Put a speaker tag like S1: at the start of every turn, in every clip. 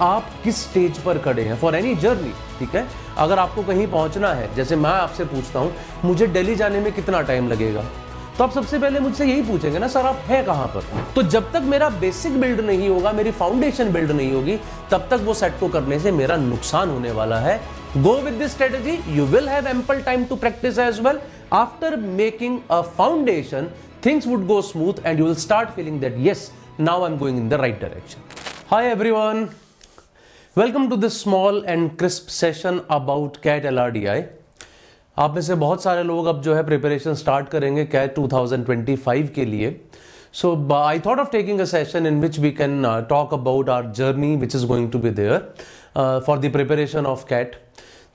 S1: आप किस स्टेज पर खड़े हैं फॉर एनी जर्नी, ठीक है। अगर आपको कहीं पहुंचना है, जैसे मैं आपसे पूछता हूं मुझे दिल्ली जाने में कितना टाइम लगेगा, तो आप सबसे पहले मुझसे यही पूछेंगे ना, सर आप हैं कहां पर। तो जब तक मेरा बेसिक बिल्ड नहीं होगा, मेरी फाउंडेशन बिल्ड नहीं होगी, तब तक वो सेट को करने से मेरा नुकसान होने वाला है। Go with this strategy, you will have ample time to practice as well. After making a foundation, things would go smooth and you will start feeling that yes, now I'm going in the right direction. Hi everyone, welcome to this small and crisp session about CAT LRDI. आप में से बहुत सारे लोग अब जो है preparation start करेंगे CAT 2025 के लिए. So I thought of taking a session in which we can talk about our journey which is going to be there for the preparation of CAT.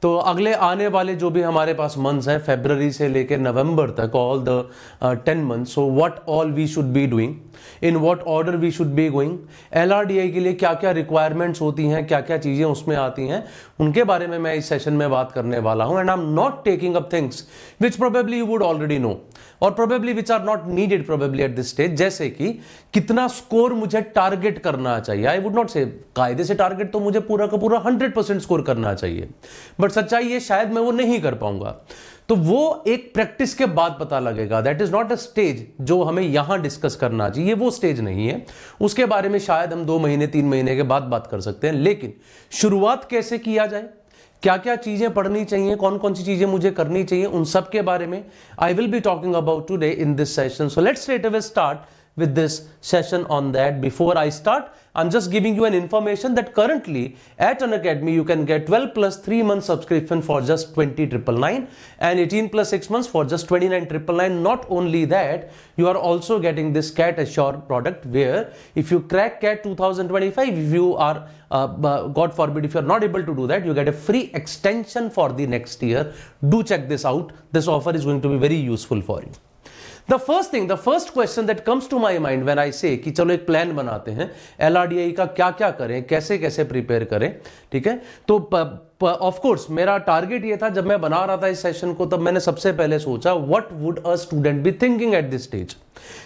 S1: तो अगले आने वाले जो भी हमारे पास मंथ्स हैं, फरवरी से लेकर नवंबर तक, all the 10 months, so what all we should be doing, in what order we should be going, LRDI के लिए क्या क्या रिक्वायरमेंट्स होती हैं, क्या क्या चीज़ें उसमें आती हैं, उनके बारे में मैं इस सेशन में बात करने वाला हूं. And I am not taking up things which probably you would already know और probably which are not needed probably at this stage. जैसे कि कितना स्कोर मुझे टारगेट करना चाहिए. आई वुड नॉट से कायदे से टारगेट तो मुझे पूरा का पूरा 100% स्कोर करना चाहिए, बट सच्चाई ये शायद मैं वो नहीं कर पाऊंगा. तो वो एक प्रैक्टिस के बाद पता लगेगा. That is not a stage जो हमें यहां डिस्कस करना चाहिए, वो स्टेज नहीं है. उसके बारे में शायद हम 2 महीने 3 महीने के बाद बात कर सकते हैं. लेकिन शुरुआत कैसे किया जाए, क्या क्या चीजें पढ़नी चाहिए, कौन कौन सी चीजें मुझे करनी चाहिए, उन सब के बारे में I will be talking about today in this session. So let's straight away start with this session on that. Before I start, I'm just giving you an information that currently at Unacademy you can get 12 plus 3 months subscription for just 20,999 and 18 plus 6 months for just 29,999. Not only that, you are also getting this CAT Assure product where if you crack CAT 2025, if you are God forbid if you are not able to do that, you get a free extension for the next year. Do check this out. This offer is going to be very useful for you. The first question that comes to my mind when I say कि चलो एक plan बनाते हैं LRDI का, क्या क्या करें, कैसे कैसे प्रिपेयर करें, ठीक है. तो ऑफ कोर्स मेरा टारगेट ये था, जब मैं बना रहा था इस सेशन को, तब मैंने सबसे पहले सोचा what would a student be thinking at this stage,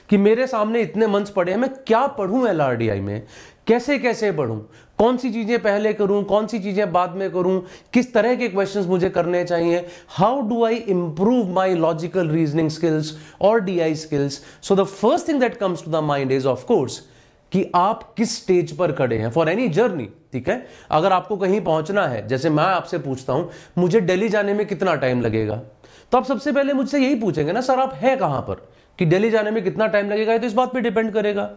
S1: कि मेरे सामने इतने मंथ्स पड़े हैं, मैं क्या पढ़ूं LRDI में, कैसे कैसे पढ़ूं, कौन सी चीजें पहले करूं, कौन सी चीजें बाद में करूं, किस तरह के क्वेश्चंस मुझे करने चाहिए, how do I improve my logical reasoning skills और DI skills. So the first thing that comes to the mind is of course कि आप किस स्टेज पर खड़े हैं फॉर एनी जर्नी, ठीक है. अगर आपको कहीं पहुंचना है, जैसे मैं आपसे पूछता हूं मुझे दिल्ली जाने में कितना टाइम लगेगा, तो आप सबसे पहले मुझसे यही पूछेंगे ना, सर आप हैं कहां पर, कि दिल्ली जाने में कितना टाइम लगेगा. तो इस बात पे डिपेंड करेगा.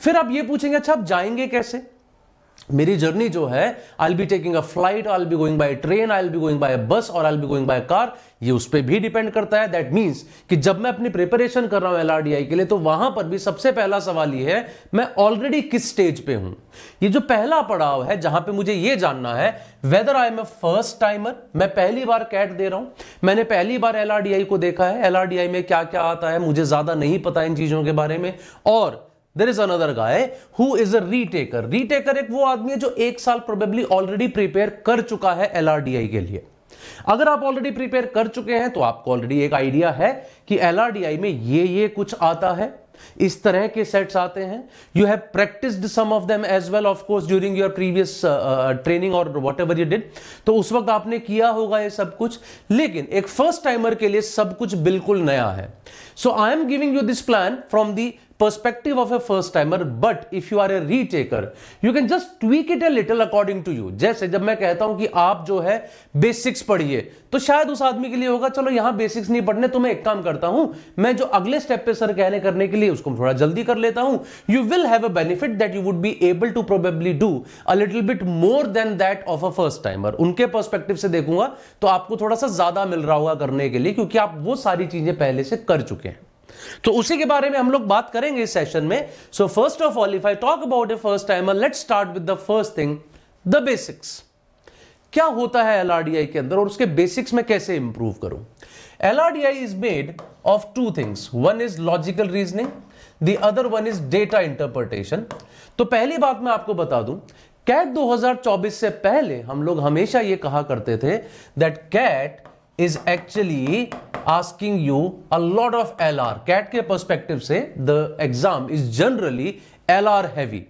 S1: फिर आप ये पूछेंगे अच्छा आप जाएंगे कैसे. मेरी जर्नी जो है, I will be taking a flight, I will be going by train, I will be going by बस और I will be going by car. ये उस पर भी डिपेंड करता है. दैट मींस कि जब मैं अपनी प्रिपरेशन कर रहा हूं LRDI के लिए, तो वहां पर भी सबसे पहला सवाल ये है मैं ऑलरेडी किस स्टेज पे हूं. ये जो पहला पड़ाव है, जहां पे मुझे ये जानना है whether I am a first timer, मैं पहली बार कैट दे रहा हूं, मैंने पहली बार LRDI को देखा है, LRDI में क्या क्या आता है मुझे ज्यादा नहीं पता इन चीजों के बारे में. और there is another guy who is a retaker. Retaker एक वो आदमी है जो 1 साल probably already prepare कर चुका है LRDI के लिए. अगर आप ऑलरेडी प्रिपेयर कर चुके हैं तो आपको ऑलरेडी एक आइडिया है कि LRDI में ये कुछ आता है, इस तरह के सेट्स आते हैं. You have practised some of them as well of course during your previous training और व्हाटएवर यू डिड. तो उस वक्त आपने किया होगा ये सब कुछ. लेकिन एक फर्स्ट टाइमर के लिए सब कुछ बिल्कुल नया है. So I am giving you this plan from the perspective of a first timer, but if you are a retaker you can just tweak it a little according to you. जैसे जब मैं कहता हूं कि आप जो है बेसिक्स पढ़िए, तो शायद उस आदमी के लिए होगा चलो यहां बेसिक्स नहीं पढ़ने, तो मैं एक काम करता हूं, मैं जो अगले स्टेप पे सर कहने करने के लिए उसको थोड़ा जल्दी कर लेता हूं. You will have a benefit that you would be able to probably do a little bit more than that of a first timer. उनके पर्सपेक्टिव से देखूंगा तो आपको थोड़ा सा ज्यादा मिल रहा होगा करने के लिए, क्योंकि आप वो सारी चीजें पहले से कर चुके हैं. तो उसी के बारे में हम लोग बात करेंगे इस सेशन में. So first of all, if I talk about A first timer, let's start with the first thing, the basics. क्या होता है LRDI के अंदर और उसके बेसिक्स में कैसे इंप्रूव करूं. LRDI is made of 2 things. One is logical reasoning, the other one is data interpretation. तो पहली बात मैं आपको बता दूं, CAT 2024 से पहले हम लोग हमेशा ये कहा करते थे that CAT is actually asking you a lot of LR. CAT के पर्सपेक्टिव से the exam is generally LR heavy.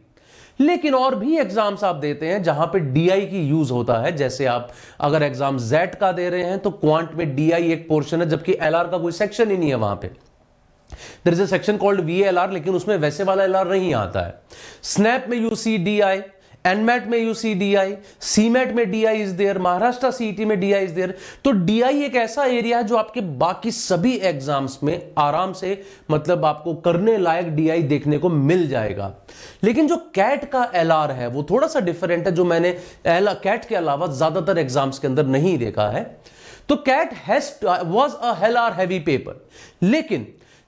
S1: लेकिन और भी एग्जाम्स आप देते हैं जहां पे डीआई की यूज होता है। जैसे आप अगर एग्जाम जेट का दे रहे हैं तो क्वांट में डीआई एक पोर्शन है, जबकि एलआर का कोई सेक्शन ही नहीं है। वहां पे there is a section called VLR, लेकिन उसमें वैसे वाला एलआर नहीं आता है। स्नैप में यू सी डीआई, एनमैट में यू सी डीआई, सीमैट में DI is there, Maharashtra CET में डीआई इज देयर। तो डीआई एक ऐसा एरिया है जो आपके बाकी सभी एग्जाम्स में आराम से मतलब आपको करने लायक डीआई देखने को मिल जाएगा। लेकिन जो कैट का एलआर है वो थोड़ा सा डिफरेंट है, जो मैंने कैट के अलावा ज्यादातर एग्जाम्स के अंदर नहीं देखा है। तो CAT was a LR heavy paper, लेकिन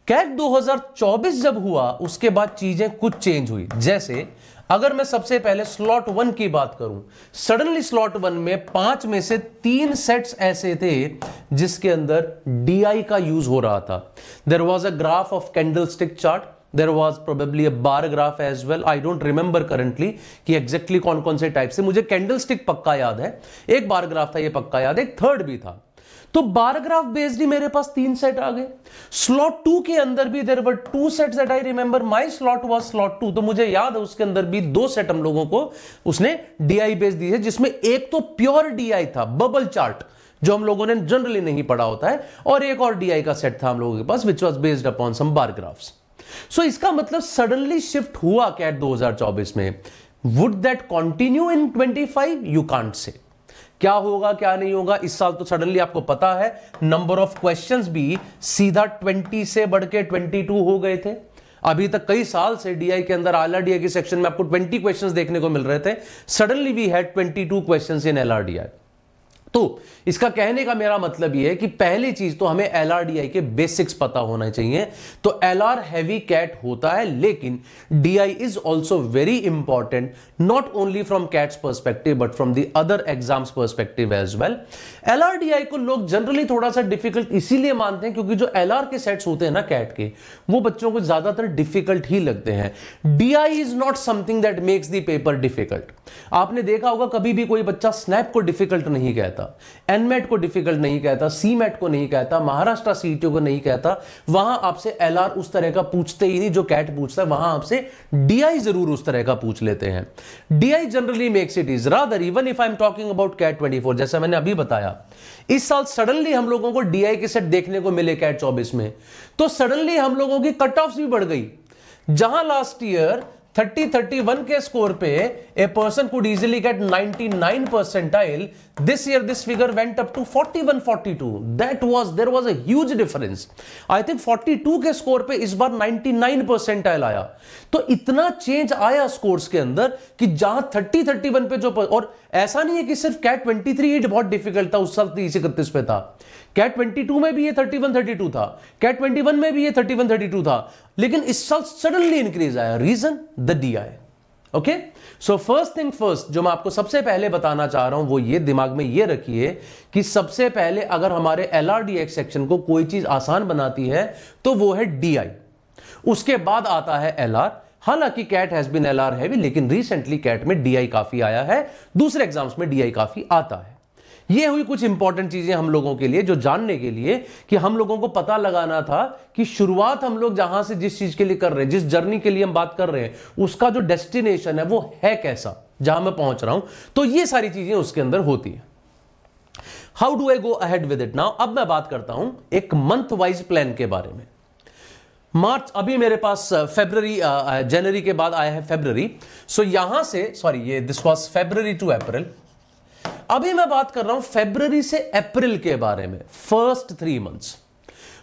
S1: कैट 2024 जब हुआ उसके बाद चीजें कुछ चेंज हुई। जैसे अगर मैं सबसे पहले स्लॉट 1 की बात करूं, सडनली स्लॉट 1 में 5 में से 3 सेट्स ऐसे थे जिसके अंदर डीआई का यूज हो रहा था। There was a graph of candlestick chart, there was probably a bar graph as well. I don't remember currently कि एग्जैक्टली कौन कौन से टाइप से, मुझे कैंडलस्टिक पक्का याद है, एक बार ग्राफ था ये पक्का याद है, एक थर्ड भी था। तो बार ग्राफ बेस्ड ही मेरे पास 3 सेट आ गए। स्लॉट 2 के अंदर भी there were 2 sets that I remember, my slot was slot 2, तो मुझे याद है उसके अंदर भी 2 सेट हम लोगों को उसने डीआई बेस्ड दी है, जिसमें एक तो प्योर डीआई था, बबल चार्ट, जो हम लोगों ने जनरली नहीं पढ़ा होता है, और एक और डीआई का सेट था हम लोगों के पास which was based upon some bar graphs. So इसका मतलब सडनली शिफ्ट हुआ कैट 2024 में। Would that continue in 25? You can't say. क्या होगा क्या नहीं होगा इस साल, तो सडनली आपको पता है नंबर ऑफ क्वेश्चंस भी सीधा 20 से बढ़ के 22 हो गए थे। अभी तक कई साल से डीआई के अंदर एलआरडीआई के सेक्शन में आपको 20 क्वेश्चंस देखने को मिल रहे थे, suddenly we had 22 questions in LRDI. तो इसका कहने का मेरा मतलब यह है कि पहली चीज तो हमें एलआरडीआई के बेसिक्स पता होना चाहिए। तो एलआर हैवी कैट होता है, लेकिन DI is also very important, not only from CAT's perspective but from the other exams perspective as well. LRDI को लोग जनरली थोड़ा सा डिफिकल्ट इसीलिए मानते हैं क्योंकि जो एलआर के सेट्स होते हैं ना कैट के, वो बच्चों को ज्यादातर डिफिकल्ट ही लगते हैं। DI is not something that makes the paper difficult. आपने देखा होगा कभी भी कोई बच्चा स्नैप को डिफिकल्ट नहीं कहता, एनमेट को डिफिकल्ट नहीं कहता, सीमेट को नहीं कहता, महाराष्ट्र सीईटी को नहीं कहता। वहां आपसे एलआर उस तरह का पूछते ही नहीं जो कैट पूछता है, वहां आपसे डीआई जरूर उस तरह का पूछ लेते हैं। DI generally makes it is rather, even if I am talking about CAT 24, जैसा मैंने अभी बताया, इस साल सडनली हम लोगों को डीआई के सेट देखने को मिले कैट 24 में, तो सडनली हम लोगों की कट ऑफ्स भी बढ़ गई। जहां लास्ट ईयर 30-31 के स्कोर पे a person could easily get 99 percentile, this year this figure went up to 41-42. There was a huge difference. I think 42 के स्कोर पे इस बार 99 percentile आया। तो इतना चेंज आया स्कोर्स के अंदर कि जहां 30-31 पे जो, और ऐसा नहीं है कि सिर्फ कैट 23 ही बहुत डिफिकल्ट था, उस साल 30-31 पे था। कैट 22 में भी ये 31-32 था, कैट 21 में भी ये 31-32 था, लेकिन इस साल सडनली इंक्रीज आया। Reason the DI. Okay, so first thing first, जो मैं आपको सबसे पहले बताना चाह रहा हूं वो ये दिमाग में ये रखिए कि सबसे पहले अगर हमारे एलआरडीआई सेक्शन को कोई चीज आसान बनाती है तो वो है डीआई, उसके बाद आता है एलआर। हालांकि CAT has been LR heavy, लेकिन रिसेंटली कैट में डीआई काफी आया है, दूसरे एग्जाम्स में डीआई काफी आता है। ये हुई कुछ इंपॉर्टेंट चीजें हम लोगों के लिए, जो जानने के लिए कि हम लोगों को पता लगाना था कि शुरुआत हम लोग जहां से जिस चीज के लिए कर रहे हैं, जिस जर्नी के लिए हम बात कर रहे हैं, उसका जो डेस्टिनेशन है वो है कैसा, जहां मैं पहुंच रहा हूं। तो ये सारी चीजें उसके अंदर होती है। How do I go ahead with it now? अब मैं बात करता हूं एक मंथ वाइज प्लान के बारे में। मार्च, अभी मेरे पास फरवरी, जनवरी के बाद आया है फरवरी, सो यहां से, सॉरी, ये दिस वाज फरवरी टू अप्रैल। अभी मैं बात कर रहा हूं फरवरी से अप्रैल के बारे में, first 3 months.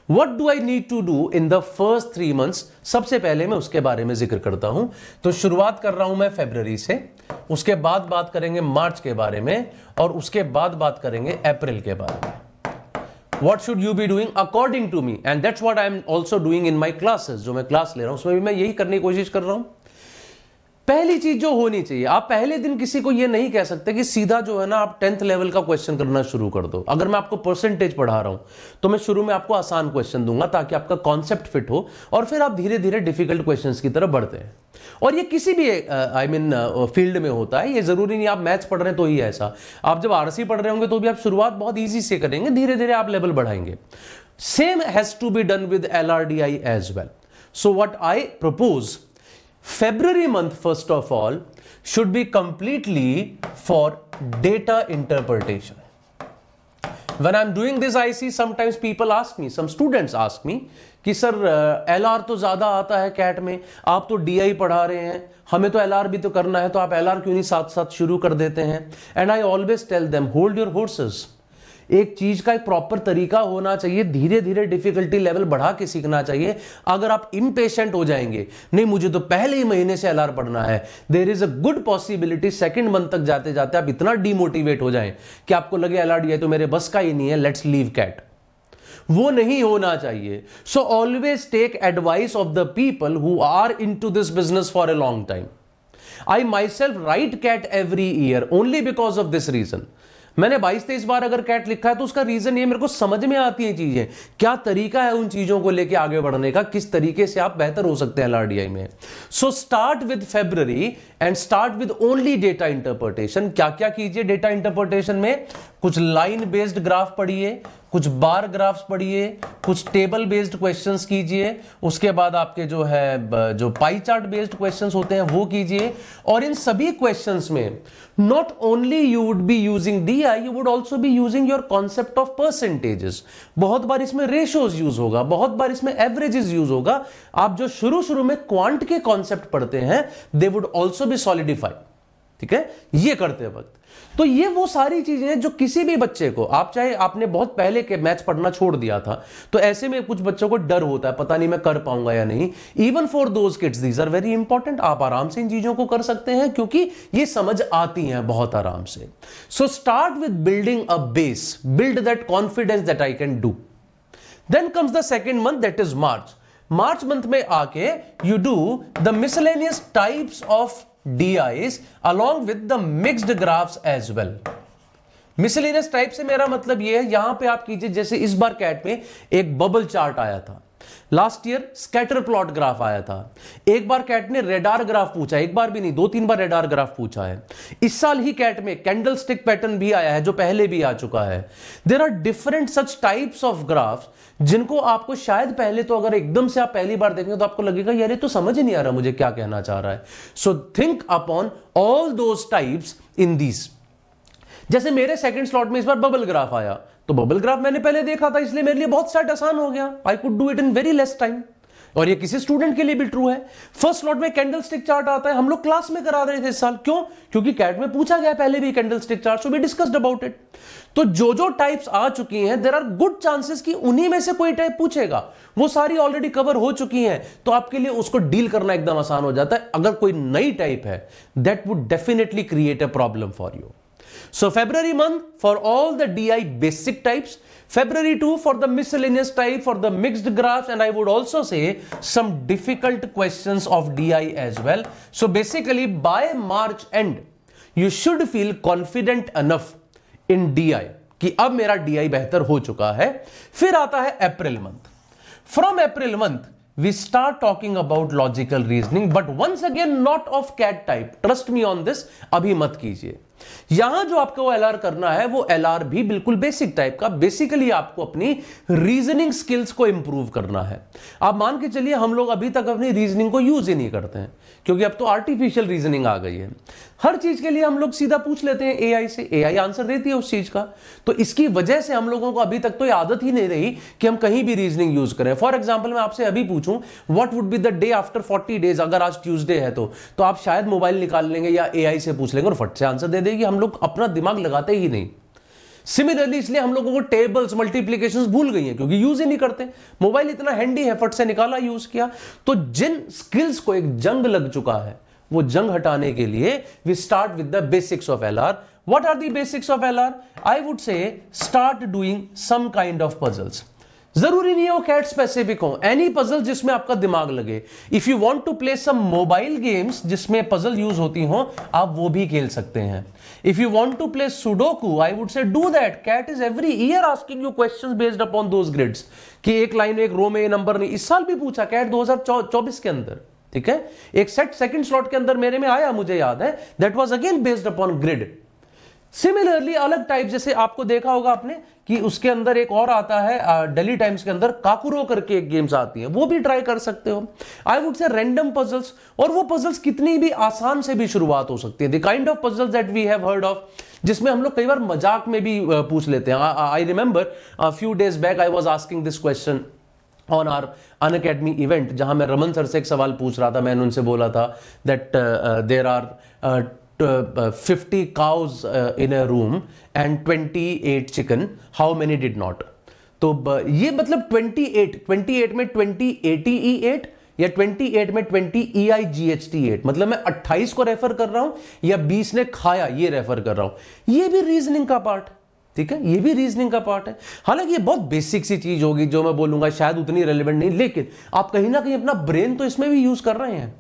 S1: What do I need to do in the first 3 months? सबसे पहले मैं उसके बारे में जिक्र करता हूं। तो शुरुआत कर रहा हूं मैं फरवरी से, उसके बाद बात करेंगे मार्च के बारे में, और उसके बाद बात करेंगे अप्रैल के बारे में। What should you be doing according to me? And that's what I am also doing in my classes. जो मैं क्लास ले रहा हूं उसमें भी मैं यही करने की कोशिश कर रहा हूं। पहली चीज जो होनी चाहिए, आप पहले दिन किसी को ये नहीं कह सकते कि सीधा जो है ना आप 10th लेवल का क्वेश्चन करना शुरू कर दो। अगर मैं आपको परसेंटेज पढ़ा रहा हूं तो मैं शुरू में आपको आसान क्वेश्चन दूंगा ताकि आपका कॉन्सेप्ट फिट हो, और फिर आप धीरे धीरे डिफिकल्ट क्वेश्चंस की तरफ बढ़ते हैं। और ये किसी भी फील्ड में होता है, ये जरूरी नहीं आप मैथ्स पढ़ रहे हैं तो ही ऐसा। आप जब आरसी पढ़ रहे होंगे तो भी आप शुरुआत बहुत ईजी से करेंगे, धीरे धीरे आप लेवल बढ़ाएंगे। Same has to be done with LRDI as well. So what I propose, February month, first of all, should be completely for data interpretation. When I'm doing this, I see sometimes people ask me, some students ask me कि sir LR तो ज्यादा आता है cat में, आप तो DI पढ़ा रहे हैं, हमें तो LR भी तो करना है, तो आप LR क्यों नहीं साथ साथ शुरू कर देते हैं? And I always tell them, hold your horses. एक चीज का एक प्रॉपर तरीका होना चाहिए, धीरे धीरे डिफिकल्टी लेवल बढ़ा के सीखना चाहिए। अगर आप इम्पेशेंट हो जाएंगे, नहीं मुझे तो पहले ही महीने से LR पढ़ना है, there is a good possibility second month तक जाते जाते आप इतना डिमोटिवेट हो जाएं कि आपको लगे LR DI तो मेरे बस का ही नहीं है, लेट्स लीव कैट। वो नहीं होना चाहिए। So always take advice of the people who are into this business for a long time. I myself write CAT every year only because of this reason. मैंने 22-23 बार अगर cat लिखा है तो उसका रीजन ये, मेरे को समझ में आती है चीजें, क्या तरीका है उन चीजों को लेके आगे बढ़ने का, किस तरीके से आप बेहतर हो सकते हैं LRDI में। सो start with February and start with only data interpretation. क्या क्या कीजिए डेटा इंटरप्रिटेशन में? कुछ लाइन बेस्ड ग्राफ पढ़िए, कुछ बार ग्राफ्स पढ़िए, कुछ टेबल बेस्ड क्वेश्चंस कीजिए, उसके बाद आपके जो पाई चार्ट बेस्ड क्वेश्चंस होते हैं वो कीजिए। और इन सभी क्वेश्चंस में not only you would be using DI, you would also be using your concept of percentages. बहुत बार इसमें रेशियोज यूज होगा, बहुत बार इसमें एवरेजेस यूज होगा। आप जो शुरू में क्वांट के कॉन्सेप्ट पढ़ते हैं, they would also be solidified. ठीक है, ये करते वक्त तो ये वो सारी चीजें हैं जो किसी भी बच्चे को, आप चाहे आपने बहुत पहले के मैथ्स पढ़ना छोड़ दिया था, तो ऐसे में कुछ बच्चों को डर होता है, पता नहीं मैं कर पाऊंगा या नहीं। Even for those kids these are very important. आप आराम से इन चीजों को कर सकते हैं क्योंकि ये समझ आती हैं बहुत आराम से। So start with building a base, build that confidence that I can do. Then comes the second month, that is March. March month में आके you do the miscellaneous types of DIs along with the mixed graphs as well। Miscellaneous type से मेरा मतलब ये है, यहां पे आप कीजिए, जैसे इस बार कैट में एक बबल चार्ट आया था, last year scatter plot graph आया था, एक बार कैट ने रेडार ग्राफ पूछा, एक बार भी नहीं 2-3 बार रेडार ग्राफ पूछा है। इस साल ही कैट में कैंडल स्टिक पैटर्न भी आया है जो पहले भी आ चुका है। There are different such types of graphs जिनको आपको शायद पहले तो अगर एकदम से आप पहली बार देखेंगे तो आपको लगेगा यार ये तो समझ ही नहीं आ रहा मुझे क्या कहना चाह रहा है। So think upon all those types in these. जैसे मेरे सेकंड स्लॉट में इस बार बबल ग्राफ आया, तो बबल ग्राफ मैंने पहले देखा था, इसलिए मेरे लिए बहुत सेट आसान हो गया। I could do it in very less time. और ये किसी स्टूडेंट के लिए भी ट्रू है। फर्स्ट स्लॉट में कैंडल स्टिक चार्ट आता है, हम लोग क्लास में करा रहे थे इस साल। क्यों? क्योंकि कैट में पूछा गया पहले भी candle stick chart, so we discussed about it. तो जो टाइप्स आ चुकी हैं, देयर आर गुड चांसेस कि उन्हीं में से कोई टाइप पूछेगा। वो सारी ऑलरेडी कवर हो चुकी हैं, तो आपके लिए उसको डील करना एकदम आसान हो जाता है। अगर कोई नई टाइप है, that would definitely create a problem for you. So February month for all the DI basic types, February 2 for the miscellaneous type, for the mixed graphs, and I would also say some difficult questions of DI as well. So basically by March end, you should feel confident enough in DI कि अब मेरा DI बेहतर हो चुका है। फिर आता है April month. From April month, we start talking about logical reasoning, but once again not of CAT type. Trust me on this, अभी मत कीजिए। यहां जो आपको LR करना है वो LR भी बिल्कुल बेसिक टाइप का। बेसिकली आपको अपनी रीजनिंग स्किल्स को इंप्रूव करना है। आप मान के चलिए हम लोग अभी तक अपनी रीजनिंग को यूज ही नहीं करते हैं, क्योंकि अब तो आर्टिफिशियल रीजनिंग आ गई है। हर चीज के लिए हम लोग सीधा पूछ लेते हैं AI से, AI आंसर देती है उस चीज का। तो इसकी वजह से हम लोगों को अभी तक तो ये आदत ही नहीं रही कि हम कहीं भी रीजनिंग यूज करें। फॉर एग्जाम्पल मैं आपसे अभी पूछूं what would be the day after 40 days, अगर आज ट्यूसडे है तो आप शायद मोबाइल निकाल लेंगे या AI से पूछ लेंगे और फट से आंसर दे देगी। हम लोग अपना दिमाग लगाते ही नहीं। सिमिलरली इसलिए हम लोगों को टेबल्स, मल्टीप्लिकेशंस भूल गई हैं, क्योंकि यूज ही नहीं करते। मोबाइल इतना हैंडी है, फट से निकाला, यूज किया। तो जिन स्किल्स को एक जंग लग चुका है, वो जंग हटाने के लिए we start with the basics of LR। What are the basics of LR? I would say start doing some kind of puzzles. जरूरी नहीं है वो कैट स्पेसिफिक हो, एनी पजल जिसमें आपका दिमाग लगे। If you want to play some mobile games जिसमें पजल यूज होती हो, आप वो भी खेल सकते हैं। If you want to play sudoku, I would say do that. Cat is every year asking you questions based upon those grids कि एक लाइन एक रो में ये नंबर नहीं। इस साल भी पूछा कैट 2024 के अंदर, ठीक है। एक सेकंड स्लॉट के अंदर मेरे में आया, मुझे याद है, that was again based upon grid. Similarly अलग टाइप, जैसे आपको देखा होगा आपने कि उसके अंदर एक और आता है डेली टाइम्स के अंदर काकुरो करके एक गेम्स आती है, वो भी ट्राई कर सकते हो। आई वुड से रैंडम पजल्स, और वो पजल्स कितनी भी आसान से भी शुरुआत हो सकती है। The kind of puzzles that we have heard of, जिसमें हम लोग कई बार मजाक में भी पूछ लेते हैं। I remember few days back I was asking this question on our Unacademy event, जहां मैं रमन सर से एक सवाल पूछ रहा था। मैंने उनसे बोला था that there are 50 cows in a room and 28 chicken, how many did not? तो ये मतलब 28 में 20 या 28 में 20 मतलब मैं 28 को रेफर कर रहा हूं या 20 ने खाया ये रेफर कर रहा हूं। ये भी रीजनिंग का पार्ट, ठीक है, ये भी रीजनिंग का पार्ट है। हालांकि ये बहुत बेसिक सी चीज होगी जो मैं बोलूंगा, शायद उतनी रेलेवेंट नहीं, लेकिन आप कहीं ना कहीं अपना ब्रेन तो इसमें भी यूज कर रहे हैं।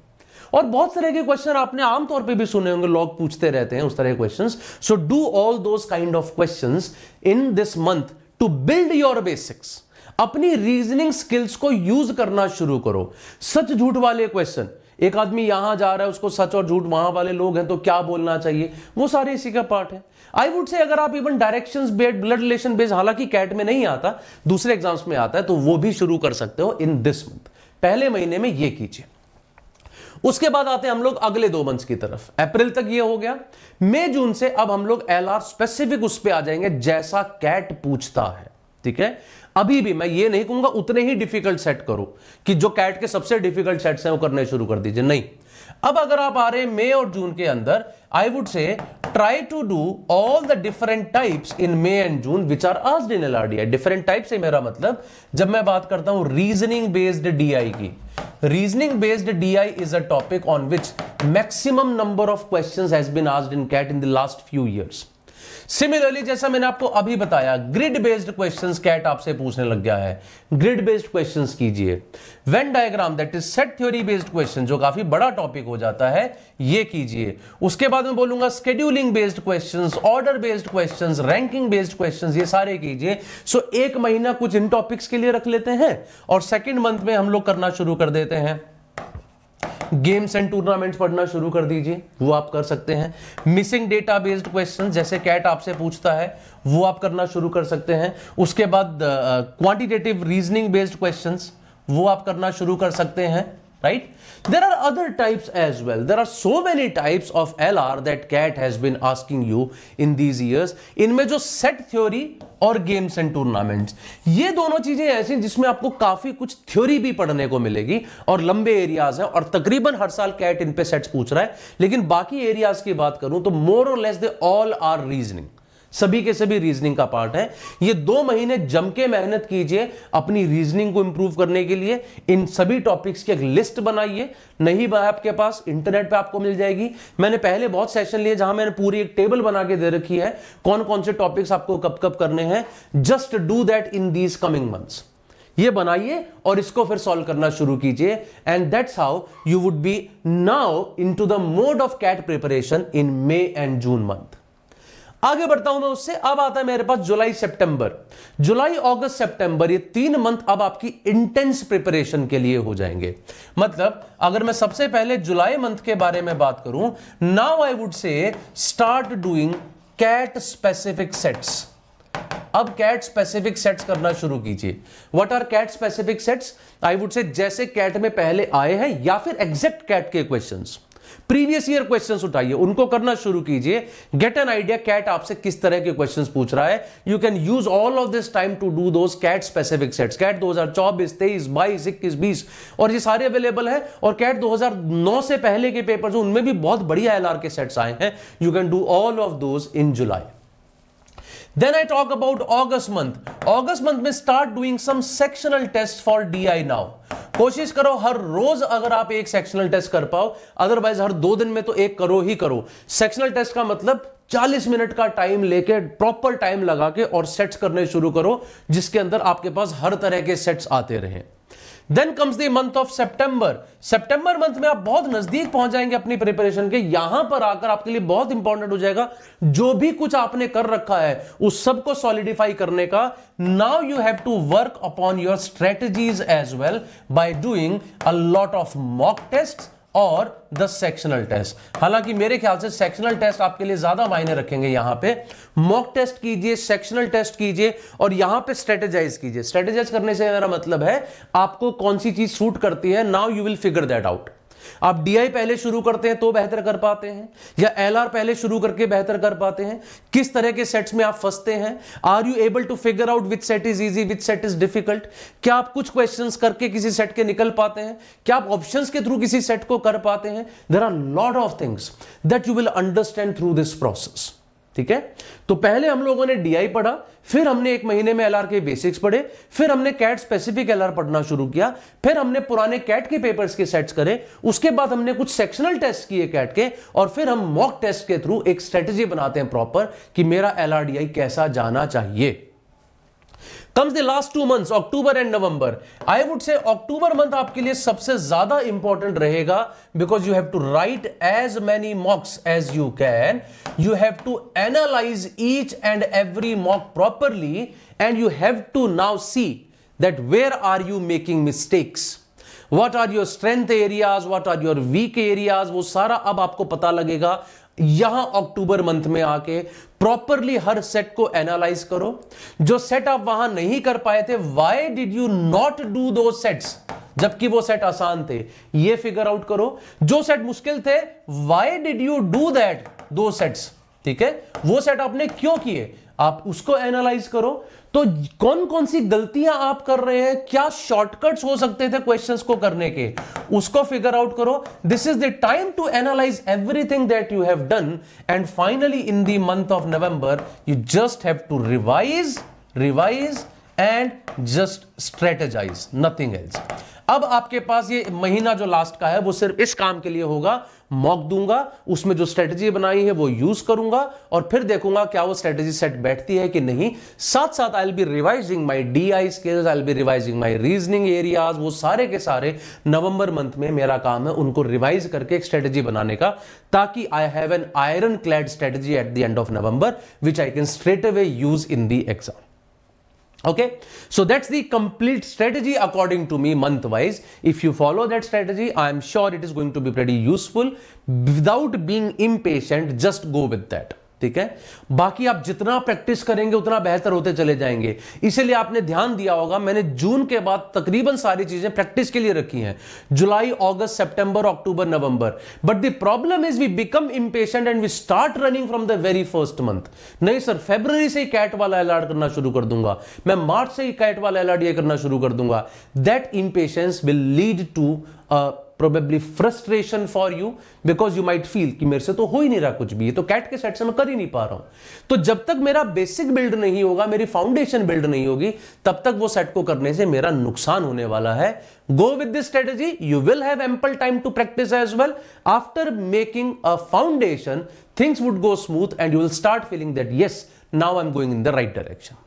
S1: और बहुत तरह के क्वेश्चन आपने आमतौर पे भी सुने होंगे, लोग पूछते रहते हैं उस तरह के questions. So do all those kind of questions in this month to build your basics. अपनी रीजनिंग स्किल्स को यूज करना शुरू करो। सच झूठ वाले क्वेश्चन, एक आदमी यहां जा रहा है, उसको सच और झूठ, वहां वाले लोग हैं तो क्या बोलना चाहिए, वो सारे इसी का पार्ट है। आई वुड से अगर आप even directions based, blood relation based, हालांकि कैट में नहीं आता, दूसरे एग्जाम्स में आता है, तो वो भी शुरू कर सकते हो इन दिस मंथ। पहले महीने में ये कीजिए। उसके बाद आते हैं हम लोग अगले 2 मंथ्स की तरफ। अप्रैल तक ये हो गया। मई जून से अब हम लोग एलआर स्पेसिफिक उस पे आ जाएंगे जैसा कैट पूछता है, ठीक है। अभी भी मैं ये नहीं कहूंगा उतने ही डिफिकल्ट सेट करो कि जो कैट के सबसे डिफिकल्ट सेट्स हैं वो करने शुरू कर दीजिए, नहीं। अब अगर आप आ रहे हैं मई और जून के अंदर, I would say try to do all the different types in May and June which are asked in LRDI. Different type से मेरा मतलब, जब मैं बात करता हूं रीजनिंग बेस्ड डीआई की, reasoning based DI is a topic on which maximum number of questions has been asked in CAT in the last few years. Similarly जैसा मैंने आपको अभी बताया, ग्रिड बेस्ड क्वेश्चंस कैट आपसे पूछने लग गया है, ग्रिड बेस्ड क्वेश्चंस कीजिए। Venn diagram that is set theory based question, जो काफी बड़ा टॉपिक हो जाता है, ये कीजिए। उसके बाद मैं बोलूंगा scheduling based questions, order based questions, ranking based questions, ये सारे कीजिए। सो एक महीना कुछ इन टॉपिक्स के लिए रख लेते हैं और सेकेंड मंथ में हम लोग करना शुरू कर देते हैं गेम्स एंड टूर्नामेंट्स पढ़ना शुरू कर दीजिए, वो आप कर सकते हैं। मिसिंग डेटा बेस्ड क्वेश्चन जैसे कैट आपसे पूछता है, वो आप करना शुरू कर सकते हैं। उसके बाद क्वांटिटेटिव रीजनिंग बेस्ड क्वेश्चंस, वो आप करना शुरू कर सकते हैं, right? There are other types as well. There are so many types of LR that CAT has been asking you in these years. इनमें जो सेट थ्योरी और गेम्स एंड टूर्नामेंट्स, ये दोनों चीजें ऐसी जिसमें आपको काफी कुछ थ्योरी भी पढ़ने को मिलेगी और लंबे एरियाज हैं, और तकरीबन हर साल कैट इन पे सेट्स पूछ रहा है। लेकिन बाकी एरियाज की बात करूं तो मोर और less they all are reasoning, सभी के सभी रीजनिंग का पार्ट है। ये 2 महीने जम के मेहनत कीजिए अपनी रीजनिंग को इंप्रूव करने के लिए। इन सभी टॉपिक्स की एक लिस्ट बनाइए, नहीं है आपके पास, इंटरनेट पे आपको मिल जाएगी। मैंने पहले बहुत सेशन लिए जहां मैंने पूरी एक टेबल बना के दे रखी है, कौन कौन से टॉपिक्स आपको कब कब करने हैं। Just do that in these coming months. ये बनाइए और इसको फिर सॉल्व करना शुरू कीजिए, and that's how you would be now into the mode of CAT preparation in May and June month. आगे बढ़ता हूं मैं उससे। अब आता है मेरे पास जुलाई सितंबर। जुलाई अगस्त सितंबर, ये 3 मंथ अब आपकी इंटेंस प्रिपरेशन के लिए हो जाएंगे। मतलब अगर मैं सबसे पहले जुलाई मंथ के बारे में बात करूं, now I would say start doing CAT specific sets. अब कैट स्पेसिफिक सेट्स करना शुरू कीजिए। What are CAT specific sets? I would say जैसे कैट में पहले आए हैं या फिर एग्जैक्ट कैट के क्वेश्चंस, प्रीवियस ईयर क्वेश्चंस उठाइए, उनको करना शुरू कीजिए। गेट एन आइडिया कैट आपसे किस तरह के क्वेश्चंस पूछ रहा है। You can use all of this time to do those CAT specific sets. CAT 2024, 23, 22, 21, 20 और ये सारे अवेलेबल है। और कैट 2009 से पहले के पेपर्स उनमें भी बहुत बढ़िया एलआर के सेट्स आए हैं। You can do all of those in July. Then I talk about August month. August month में start doing some sectional tests for DI now. कोशिश करो हर रोज अगर आप एक सेक्शनल टेस्ट कर पाओ, अदरवाइज हर 2 दिन में तो एक करो ही करो। सेक्शनल टेस्ट का मतलब 40 मिनट का टाइम लेके, प्रॉपर टाइम लगा के और सेट्स करने शुरू करो, जिसके अंदर आपके पास हर तरह के सेट्स आते रहें। Then comes the month of September. सितंबर मंथ में आप बहुत नजदीक पहुंच जाएंगे अपनी प्रिपरेशन के। यहां पर आकर आपके लिए बहुत इंपॉर्टेंट हो जाएगा जो भी कुछ आपने कर रखा है उस सब को सॉलिडिफाई करने का। Now you have to work upon your strategies as well by doing a lot of mock test और द सेक्शनल टेस्ट। हालांकि मेरे ख्याल से सेक्शनल टेस्ट आपके लिए ज्यादा मायने रखेंगे। यहां पे मॉक टेस्ट कीजिए, सेक्शनल टेस्ट कीजिए और यहां पे स्ट्रेटेजाइज कीजिए। स्ट्रेटेजाइज करने से मेरा मतलब है आपको कौन सी चीज सूट करती है। Now you will figure that out. आप डीआई पहले शुरू करते हैं तो बेहतर कर पाते हैं, या एलआर पहले शुरू करके बेहतर कर पाते हैं? किस तरह के सेट्स में आप फंसते हैं? Are you able to figure out which set is easy, which set is difficult? क्या आप कुछ क्वेश्चंस करके किसी सेट के निकल पाते हैं? क्या आप ऑप्शंस के थ्रू किसी सेट को कर पाते हैं? There are lot of things that you will understand through this process. ठीक है, तो पहले हम लोगों ने डीआई पढ़ा, फिर हमने एक महीने में एलआर के बेसिक्स पढ़े, फिर हमने कैट स्पेसिफिक एलआर पढ़ना शुरू किया, फिर हमने पुराने कैट के पेपर्स के सेट्स करे, उसके बाद हमने कुछ सेक्शनल टेस्ट किए कैट के, और फिर हम मॉक टेस्ट के थ्रू एक स्ट्रेटेजी बनाते हैं प्रॉपर कि मेरा एलआर डीआई कैसा जाना चाहिए। Comes the last 2 months, October and November. I would say October month आपके लिए सबसे ज्यादा इंपॉर्टेंट रहेगा because you have to write as many mocks as you can. You have to analyze each and every mock properly, and you have to now see that where are you making mistakes. What are your strength areas, what are your weak areas, वो सारा अब आपको पता लगेगा। यहां अक्टूबर month में आके properly हर set को एनालाइज करो। जो सेट आप वहां नहीं कर पाए थे, why did you not do दो सेट्स जबकि वो सेट आसान थे, ये फिगर आउट करो। जो सेट मुश्किल थे, why did you do that दो सेट्स, ठीक है, वो सेट आपने क्यों किए, आप उसको एनालाइज करो। तो कौन कौन सी गलतियां आप कर रहे हैं, क्या शॉर्टकट्स हो सकते थे क्वेश्चंस को करने के, उसको फिगर आउट करो। This is the time to analyse everything that you have done, and finally in the month of November you just have to revise and just strategise, nothing else. अब आपके पास ये महीना जो लास्ट का है वो सिर्फ इस काम के लिए होगा। मॉक दूंगा, उसमें जो स्ट्रेटेजी बनाई है वो यूज करूंगा, और फिर देखूंगा क्या वो स्ट्रेटेजी सेट बैठती है कि नहीं। साथ साथ I will be revising my DI skills, I will be revising my reasoning areas. वो सारे के सारे नवंबर मंथ में मेरा काम है उनको रिवाइज करके एक स्ट्रेटेजी बनाने का, ताकि I have an iron clad strategy at the end of November which I can straight away use in the exam. Okay, so that's the complete strategy according to me month wise. If you follow that strategy, I am sure it is going to be pretty useful. Without being impatient, just go with that. ठीक है, बाकी आप जितना practice करेंगे उतना बेहतर होते चले जाएंगे। इसीलिए आपने ध्यान दिया होगा, मैंने जून के बाद तकरीबन सारी चीजें प्रैक्टिस के लिए रखी हैं, जुलाई, अगस्त, सितंबर, अक्टूबर, नवंबर। But the problem is we become impatient and we start running from the very first month. नहीं सर, फरवरी से ही कैट वाला अलर्ट करना शुरू कर दूंगा, मैं मार्च से ही कैट वाला अलर्ट ये करना शुरू कर दूंगा। That impatience will lead to probably frustration for you because you might feel कि मेरे से तो हो ही नहीं रहा कुछ भी, ये तो कैट के सेट से मैं कर ही नहीं पा रहा हूं। तो जब तक मेरा बेसिक बिल्ड नहीं होगा, मेरी फाउंडेशन बिल्ड नहीं होगी, तब तक वो सेट को करने से मेरा नुकसान होने वाला है। Go with this strategy, you will have ample time to practice as well. After making a foundation, things would go smooth and you will start feeling that yes, now I'm going in the right direction.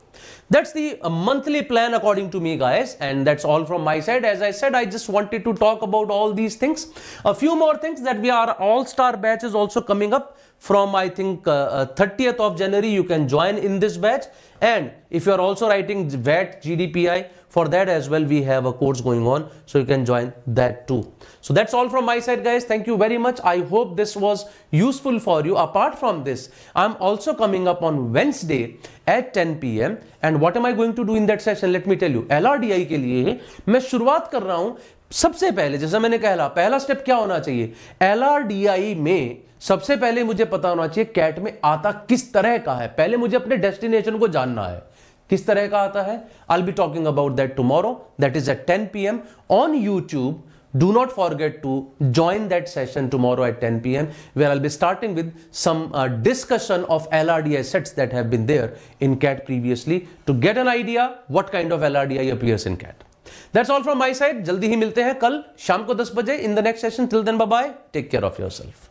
S1: That's the monthly plan according to me, guys, and that's all from my side. As I said, I just wanted to talk about all these things. A few more things, that we are all-star batch is also coming up from, I think, 30th of January. You can join in this batch, and if you are also writing VAT, GDPI, for that as well we have a course going on, so you can join that too. So that's all from my side, guys. Thank you very much. I hope this was useful for you. Apart from this, I'm also coming up on Wednesday at 10 PM, and what am I going to do in that session? Let me tell you. LRDI के लिए मैं शुरुआत कर रहा हूं। सबसे पहले, जैसा मैंने कहा, पहला स्टेप क्या होना चाहिए, LRDI में सबसे पहले मुझे पता होना चाहिए कैट में आता किस तरह का है। पहले मुझे अपने डेस्टिनेशन को जानना है, किस तरह का आता है। I'll be talking about that tomorrow, that is at 10 PM on YouTube. Do not forget to join that session tomorrow at 10 PM, where I'll be starting with some discussion of LRDI sets that have been there in CAT previously, to get an idea what kind of LRDI appears in CAT. That's all from my side. जल्दी ही मिलते हैं कल शाम को 10 बजे in the next session. Till then, bye bye. Take care of yourself.